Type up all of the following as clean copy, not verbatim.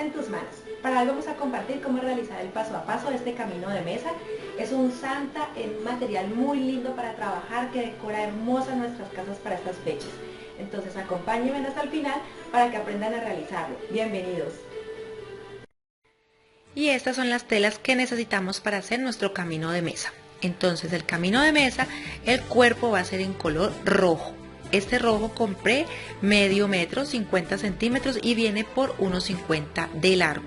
arte en tus manos. Para hoy vamos a compartir cómo realizar el paso a paso de este camino de mesa. Es un santa en un material muy lindo para trabajar que decora hermosas nuestras casas para estas fechas. Entonces acompáñenme hasta el final para que aprendan a realizarlo. Bienvenidos. Y estas son las telas que necesitamos para hacer nuestro camino de mesa. Entonces el camino de mesa, el cuerpo va a ser en color rojo. Este rojo compré medio metro, 50 centímetros y viene por 1,50 de largo.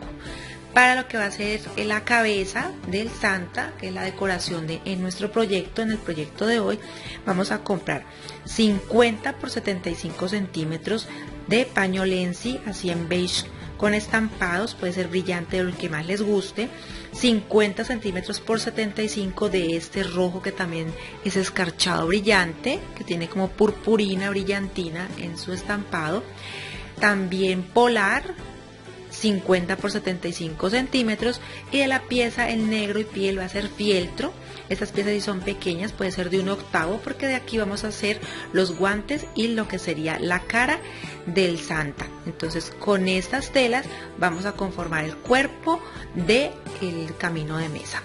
Para lo que va a ser la cabeza del santa, que es la decoración en nuestro proyecto, en el proyecto de hoy, vamos a comprar 50 por 75 centímetros de paño Lenzi, así en beige con estampados, puede ser brillante o el que más les guste, 50 centímetros por 75 de este rojo que también es escarchado brillante, que tiene como purpurina brillantina en su estampado, también polar, 50 por 75 centímetros, y de la pieza el negro y piel va a ser fieltro. Estas piezas si son pequeñas puede ser de 1/8, porque de aquí vamos a hacer los guantes y lo que sería la cara del santa. Entonces con estas telas vamos a conformar el cuerpo del camino de mesa.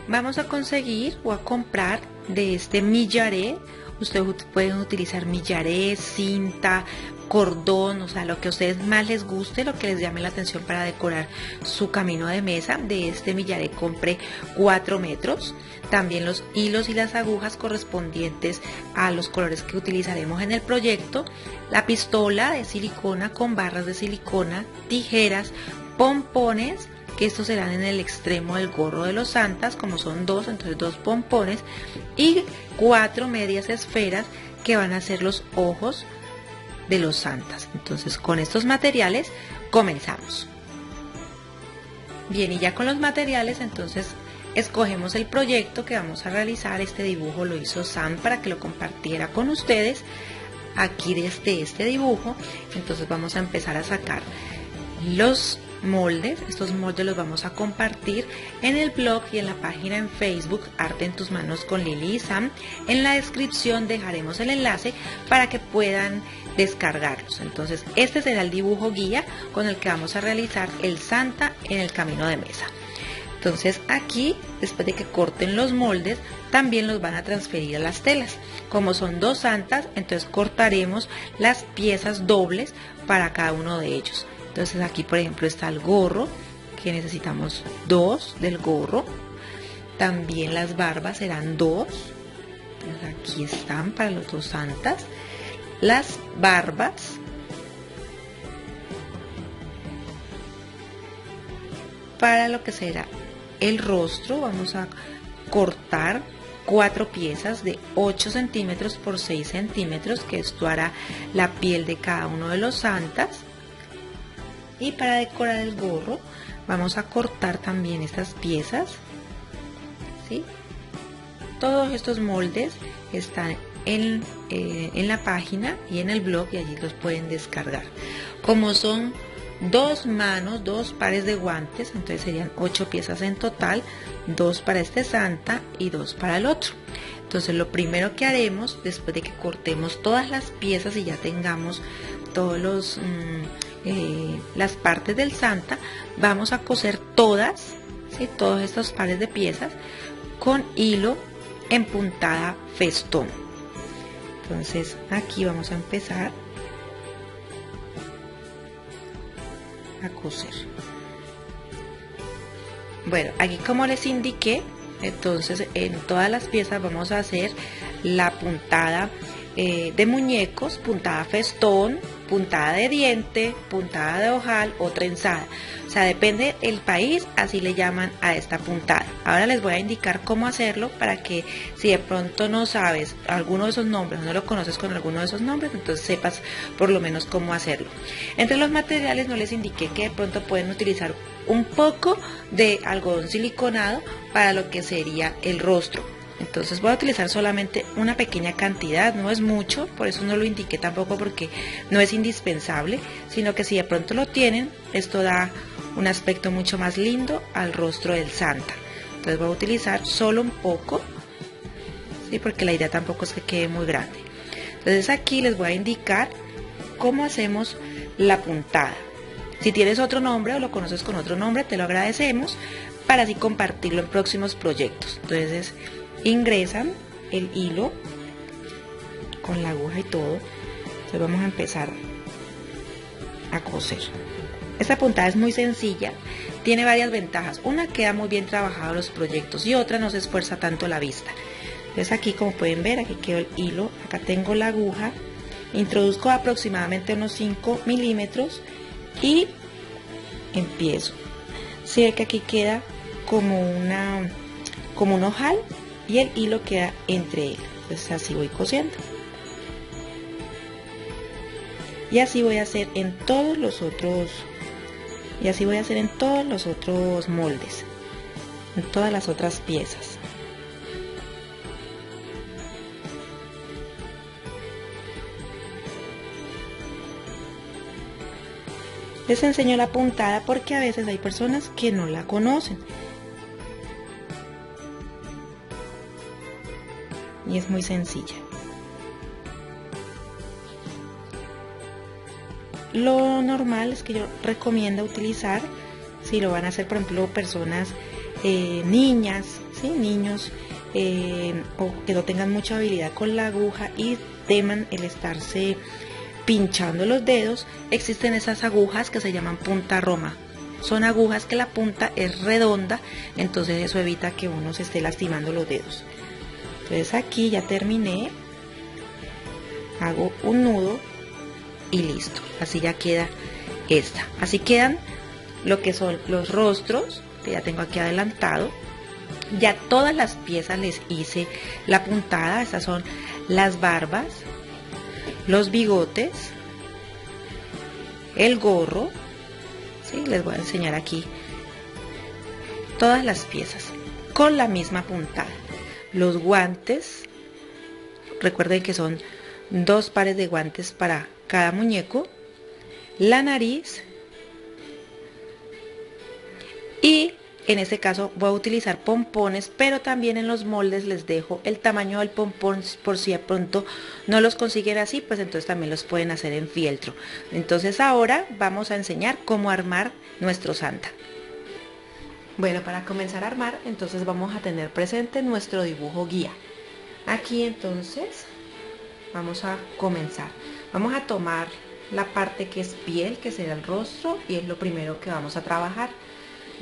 Vamos a conseguir o a comprar de este millaré. Ustedes pueden utilizar millaré, cinta, cordón, o sea, lo que a ustedes más les guste, lo que les llame la atención para decorar su camino de mesa. De este millaré compré 4 metros. También los hilos y las agujas correspondientes a los colores que utilizaremos en el proyecto. La pistola de silicona con barras de silicona, tijeras, pompones, que estos serán en el extremo del gorro de los santas, como son 2, entonces 2 pompones, y 4 medias esferas que van a ser los ojos de los santas. Entonces con estos materiales comenzamos. Bien, y ya con los materiales entonces escogemos el proyecto que vamos a realizar. Este dibujo lo hizo Sam para que lo compartiera con ustedes. Aquí desde este dibujo entonces vamos a empezar a sacar los moldes. Estos moldes los vamos a compartir en el blog y en la página en Facebook Arte en tus manos con Lili y Sam. En la descripción dejaremos el enlace para que puedan descargarlos. Entonces este será el dibujo guía con el que vamos a realizar el santa en el camino de mesa. Entonces aquí, después de que corten los moldes, también los van a transferir a las telas. Como son 2 santas, entonces cortaremos las piezas dobles para cada uno de ellos. Entonces aquí por ejemplo está el gorro, que necesitamos 2 del gorro. También las barbas serán 2. Entonces aquí están para los 2 santas. Las barbas. Para lo que será el rostro vamos a cortar 4 piezas de 8 centímetros por 6 centímetros, que esto hará la piel de cada uno de los santas. Y para decorar el gorro vamos a cortar también estas piezas, ¿sí? Todos estos moldes están en la página y en el blog, y allí los pueden descargar. Como son 2 manos, 2 pares de guantes, entonces serían 8 piezas en total, 2 para este santa y 2 para el otro. Entonces lo primero que haremos, después de que cortemos todas las piezas y ya tengamos todos las partes del santa, vamos a coser todas, ¿sí? Todos estos pares de piezas con hilo en puntada festón. Entonces aquí vamos a empezar a coser. Bueno, aquí como les indiqué, entonces en todas las piezas vamos a hacer la puntada de muñecos, puntada festón, puntada de diente, puntada de ojal o trenzada. O sea, depende del país, así le llaman a esta puntada. Ahora les voy a indicar cómo hacerlo para que si de pronto no sabes alguno de esos nombres, no lo conoces con alguno de esos nombres, entonces sepas por lo menos cómo hacerlo. Entre los materiales no les indiqué que de pronto pueden utilizar un poco de algodón siliconado para lo que sería el rostro. Entonces voy a utilizar solamente una pequeña cantidad, no es mucho, por eso no lo indiqué tampoco, porque no es indispensable, sino que si de pronto lo tienen, esto da un aspecto mucho más lindo al rostro del santa. Entonces voy a utilizar solo un poco, ¿sí? Porque la idea tampoco es que quede muy grande. Entonces aquí les voy a indicar cómo hacemos la puntada. Si tienes otro nombre o lo conoces con otro nombre, te lo agradecemos para así compartirlo en próximos proyectos. Entonces ingresan el hilo con la aguja y todo. Entonces vamos a empezar a coser. Esta puntada es muy sencilla, tiene varias ventajas. Una, queda muy bien trabajado los proyectos, y otra, no se esfuerza tanto la vista. Entonces aquí, como pueden ver, aquí quedó el hilo, acá tengo la aguja, introduzco aproximadamente unos 5 milímetros y empiezo. Si ve que aquí queda como un ojal y el hilo queda entre él. Entonces así voy cosiendo. Y así voy a hacer en todos los otros, moldes, en todas las otras piezas. Les enseño la puntada porque a veces hay personas que no la conocen. Y es muy sencilla. Lo normal es que yo recomiendo utilizar, si lo van a hacer, por ejemplo, personas, niñas, ¿sí? Niños, o que no tengan mucha habilidad con la aguja y teman el estarse pinchando los dedos, existen esas agujas que se llaman punta roma. Son agujas que la punta es redonda, entonces eso evita que uno se esté lastimando los dedos. Entonces aquí ya terminé, hago un nudo y listo. Así ya queda esta. Así quedan lo que son los rostros, que ya tengo aquí adelantado. Ya todas las piezas les hice la puntada. Estas son las barbas, los bigotes, el gorro, ¿sí? Les voy a enseñar aquí todas las piezas con la misma puntada. Los guantes, recuerden que son 2 pares de guantes para cada muñeco, la nariz, y en este caso voy a utilizar pompones, pero también en los moldes les dejo el tamaño del pompón por si de pronto no los consiguen así, pues entonces también los pueden hacer en fieltro. Entonces ahora vamos a enseñar cómo armar nuestro Santa. Bueno, para comenzar a armar, entonces vamos a tener presente nuestro dibujo guía. Aquí entonces vamos a comenzar. Vamos a tomar la parte que es piel, que será el rostro, y es lo primero que vamos a trabajar.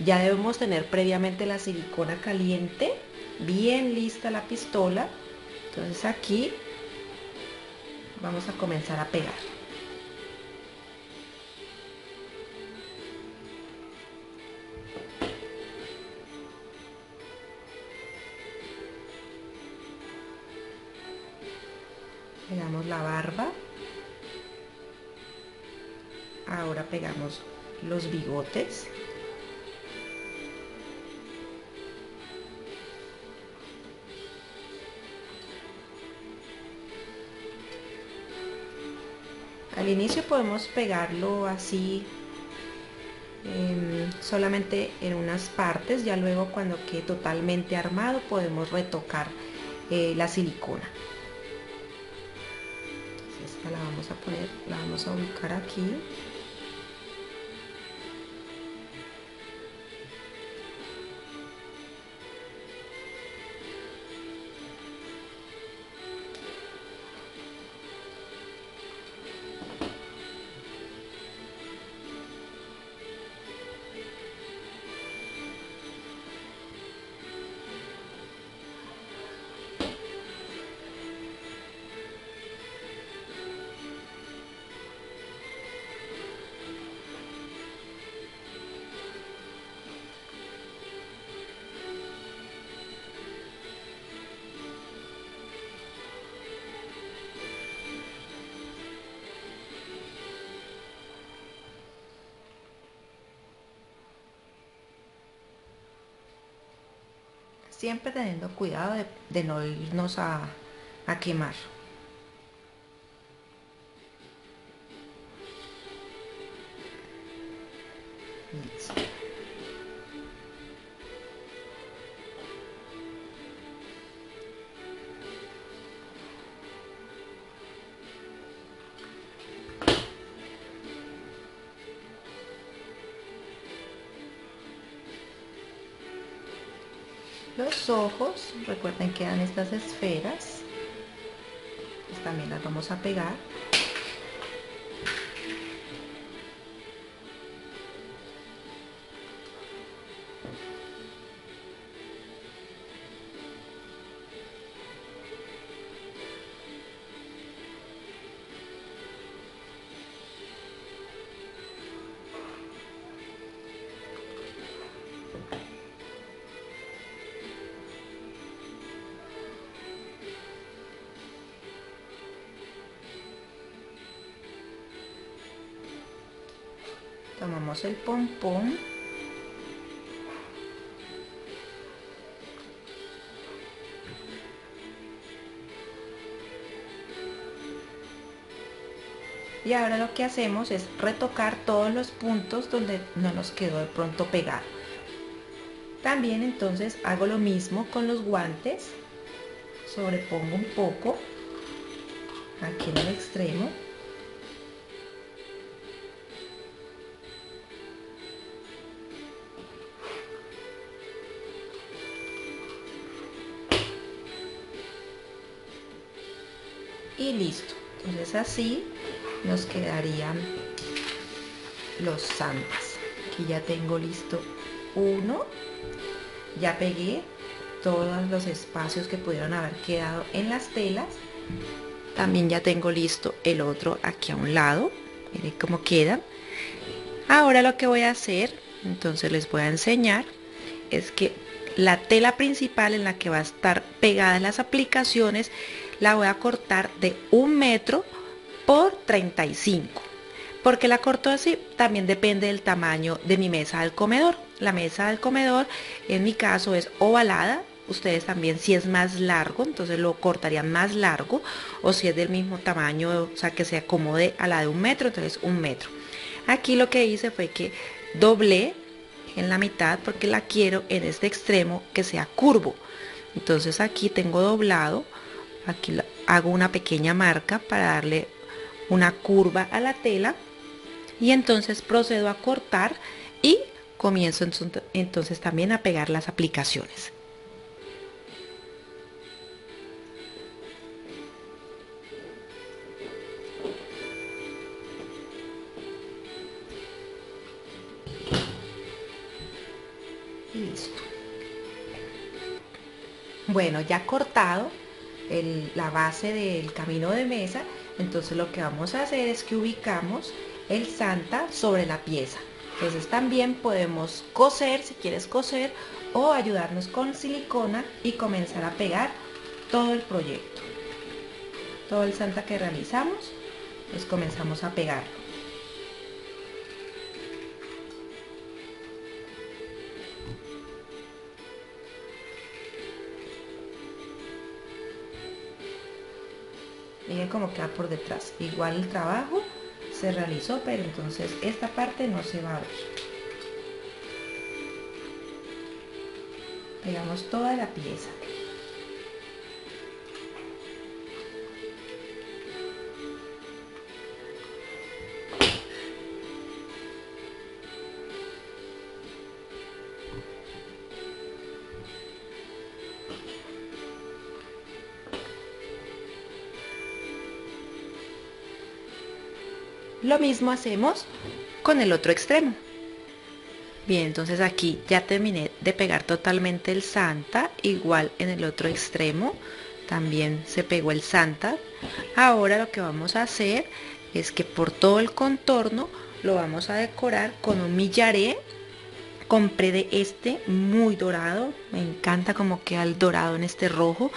Ya debemos tener previamente la silicona caliente, bien lista la pistola. Entonces aquí vamos a comenzar a pegar. Pegamos la barba. Ahora pegamos los bigotes. Al inicio podemos pegarlo así, solamente en unas partes. Ya luego, cuando quede totalmente armado, podemos retocar la silicona. Esta la vamos a poner, la vamos a ubicar aquí. Siempre teniendo cuidado de no irnos a quemar. Listo. Los ojos, recuerden que dan estas esferas, pues también las vamos a pegar. Tomamos el pompón y ahora lo que hacemos es retocar todos los puntos donde no nos quedó de pronto pegado. También entonces hago lo mismo con los guantes, sobrepongo un poco aquí en el extremo. Y listo. Entonces así nos quedarían los santas. Aquí ya tengo listo uno. Ya pegué todos los espacios que pudieron haber quedado en las telas. También ya tengo listo el otro aquí a un lado. Miren cómo quedan. Ahora lo que voy a hacer, entonces les voy a enseñar, es que la tela principal en la que va a estar pegadas las aplicaciones la voy a cortar de 1 metro por 35. ¿Por qué la corto así? También depende del tamaño de mi mesa del comedor. La mesa del comedor en mi caso es ovalada. Ustedes también, si es más largo, entonces lo cortarían más largo, o si es del mismo tamaño, o sea que se acomode a la de 1 metro, entonces 1 metro. Aquí lo que hice fue que doblé en la mitad porque la quiero en este extremo que sea curvo. Entonces aquí tengo doblado, aquí hago una pequeña marca para darle una curva a la tela y entonces procedo a cortar y comienzo entonces también a pegar las aplicaciones. Listo. Bueno, ya cortado la base del camino de mesa, entonces lo que vamos a hacer es que ubicamos el santa sobre la pieza. Entonces también podemos coser, si quieres coser, o ayudarnos con silicona y comenzar a pegar todo el proyecto. Todo el santa que realizamos, pues comenzamos a pegarlo. Miren cómo queda por detrás. Igual el trabajo se realizó, pero entonces esta parte no se va a ver. Pegamos toda la pieza. Lo mismo hacemos con el otro extremo. Bien, entonces aquí ya terminé de pegar totalmente el santa, igual en el otro extremo también se pegó el santa. Ahora lo que vamos a hacer es que por todo el contorno lo vamos a decorar con un millaré. Compré de este muy dorado, me encanta cómo queda el dorado en este rojo,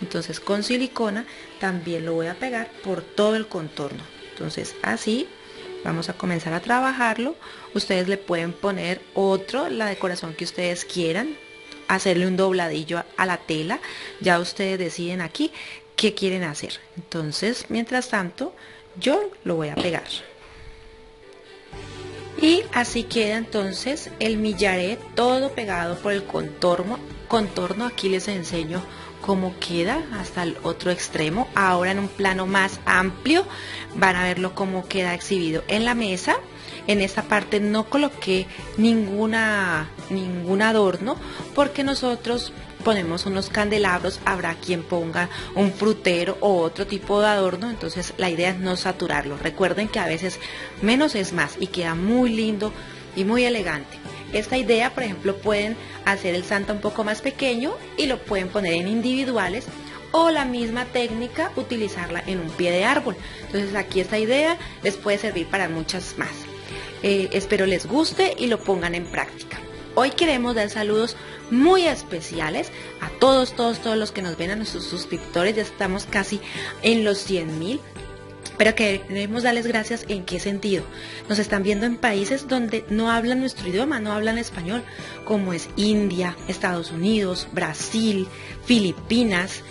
entonces con silicona también lo voy a pegar por todo el contorno. Entonces así vamos a comenzar a trabajarlo. Ustedes le pueden poner otro, la decoración que ustedes quieran, hacerle un dobladillo a la tela, ya ustedes deciden aquí qué quieren hacer. Entonces mientras tanto yo lo voy a pegar. Y así queda entonces el millaré todo pegado por el contorno. Aquí les enseño cómo queda hasta el otro extremo. Ahora en un plano más amplio van a verlo cómo queda exhibido en la mesa. En esta parte no coloqué ningún adorno porque nosotros ponemos unos candelabros, habrá quien ponga un frutero o otro tipo de adorno, entonces la idea es no saturarlo. Recuerden que a veces menos es más y queda muy lindo y muy elegante. Esta idea, por ejemplo, pueden hacer el Santa un poco más pequeño y lo pueden poner en individuales, o la misma técnica utilizarla en un pie de árbol. Entonces aquí esta idea les puede servir para muchas más. Espero les guste y lo pongan en práctica. Hoy queremos dar saludos muy especiales a todos los que nos ven, a nuestros suscriptores. Ya estamos casi en los 100,000. Pero queremos darles gracias. ¿En qué sentido? Nos están viendo en países donde no hablan nuestro idioma, no hablan español, como es India, Estados Unidos, Brasil, Filipinas,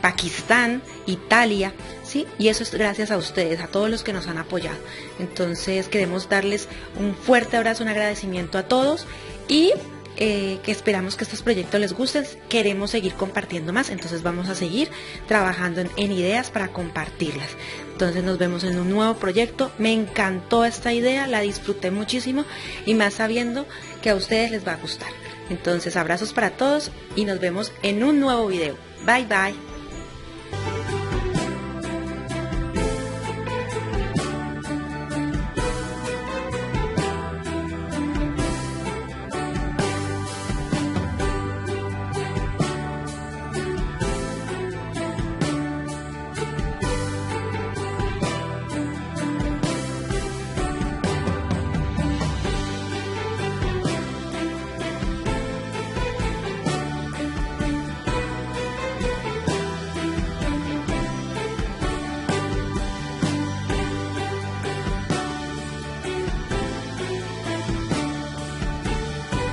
Pakistán, Italia, ¿sí? Y eso es gracias a ustedes, a todos los que nos han apoyado. Entonces queremos darles un fuerte abrazo, un agradecimiento a todos y que esperamos que estos proyectos les gusten. Queremos seguir compartiendo más, entonces vamos a seguir trabajando en ideas para compartirlas. Entonces nos vemos en un nuevo proyecto. Me encantó esta idea, la disfruté muchísimo y más sabiendo que a ustedes les va a gustar. Entonces abrazos para todos y nos vemos en un nuevo video. Bye bye.